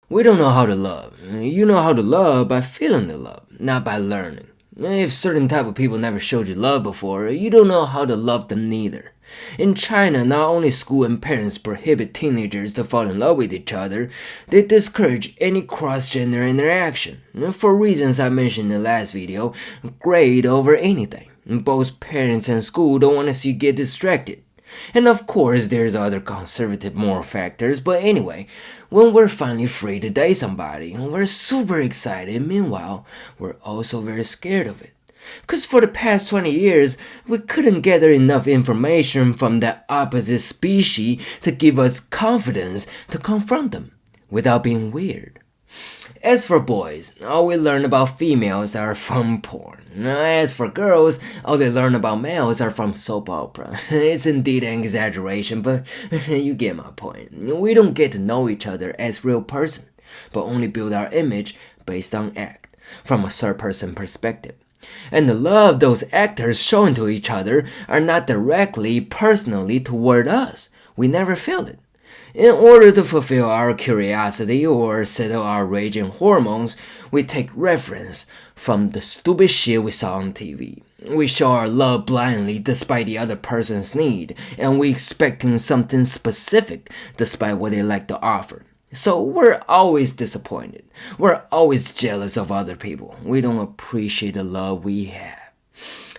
We don't know how to love. You know how to love by feeling the love, not by learning. If certain type of people never showed you love before, you don't know how to love them neither. In China, not only school and parents prohibit teenagers to fall in love with each other, they discourage any cross-gender interaction. For reasons I mentioned in the last video, grade over anything. Both parents and school don't want to see you get distracted. And of course, there's other conservative moral factors, but anyway, when we're finally free to date somebody, we're super excited. Meanwhile, we're also very scared of it. Because for the past 20 years, we couldn't gather enough information from the opposite species to give us confidence to confront them without being weird. As for boys, all we learn about females are from porn. As for girls, all they learn about males are from soap opera. It's indeed an exaggeration, but you get my point. We don't get to know each other as real person, but only build our image based on act, from a third-person perspective. And the love those actors show to each other are not directly, personally toward us. We never feel it. In order to fulfill our curiosity or settle our raging hormones, we take reference from the stupid shit we saw on TV. We show our love blindly despite the other person's need, and we expecting something specific despite what they like to offer. So we're always disappointed. We're always jealous of other people. We don't appreciate the love we have.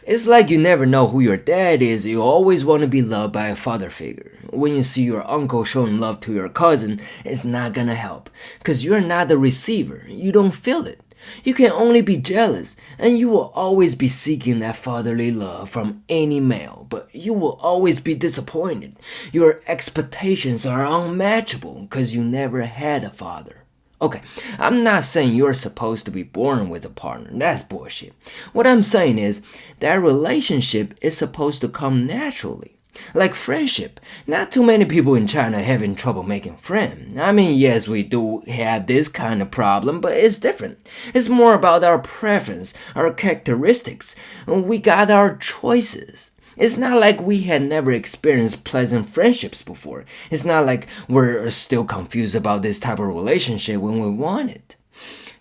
It's like you never know who your dad is, you always want to be loved by a father figure. When you see your uncle showing love to your cousin, it's not gonna help, cause you're not the receiver, you don't feel it. You can only be jealous, and you will always be seeking that fatherly love from any male, but you will always be disappointed. Your expectations are unmatchable, cause you never had a father. Okay, I'm not saying you're supposed to be born with a partner, that's bullshit. What I'm saying is, that relationship is supposed to come naturally. Like friendship, not too many people in China having trouble making friends. I mean, yes, we do have this kind of problem, but it's different. It's more about our preference, our characteristics. We got our choices. It's not like we had never experienced pleasant friendships before. It's not like we're still confused about this type of relationship when we want it.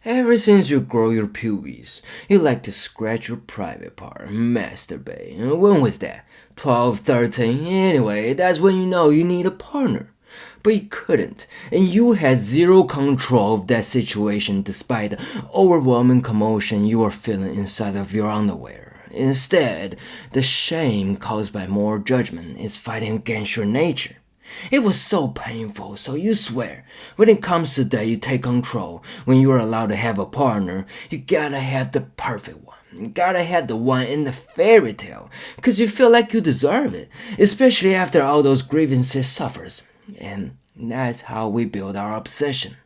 Ever since you grow your pubes, you like to scratch your private part, masturbate. When was that? 12, 13? Anyway, that's when you know you need a partner. But you couldn't, and you had zero control of that situation despite the overwhelming commotion you were feeling inside of your underwear. Instead, the shame caused by moral judgment is fighting against your nature. It was so painful, so you swear, when it comes to that you take control, when you're allowed to have a partner, you gotta have the perfect one. You gotta have the one in the fairy tale, cause you feel like you deserve it, especially after all those grievances suffers. And that's how we build our obsession.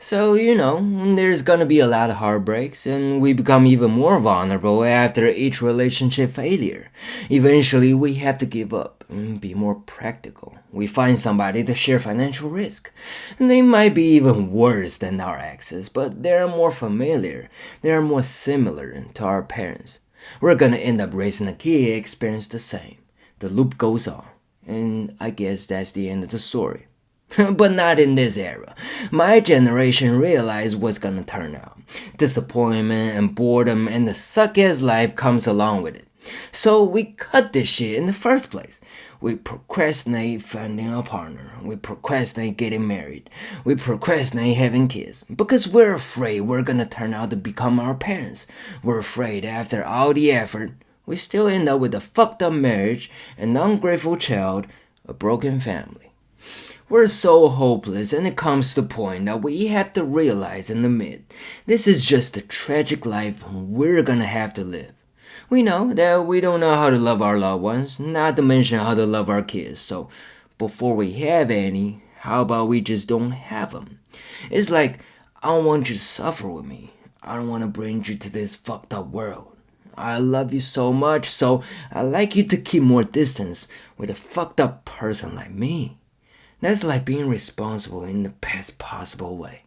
So, there's gonna be a lot of heartbreaks, and we become even more vulnerable after each relationship failure. Eventually, we have to give up and be more practical. We find somebody to share financial risk. And they might be even worse than our exes, but they're more familiar, they're more similar to our parents. We're gonna end up raising a kid experience the same. The loop goes on, and I guess that's the end of the story. But not in this era. My generation realized what's gonna turn out. Disappointment and boredom and the suck-ass life comes along with it. So we cut this shit in the first place. We procrastinate finding a partner. We procrastinate getting married. We procrastinate having kids. Because we're afraid we're gonna turn out to become our parents. We're afraid after all the effort, we still end up with a fucked up marriage, an ungrateful child, a broken family. We're so hopeless, and it comes to the point that we have to realize and admit this is just the tragic life we're gonna have to live. We know that we don't know how to love our loved ones, not to mention how to love our kids, so before we have any, how about we just don't have them? It's like, I don't want you to suffer with me. I don't want to bring you to this fucked up world. I love you so much, so I like you to keep more distance with a fucked up person like me. That's like being responsible in the best possible way.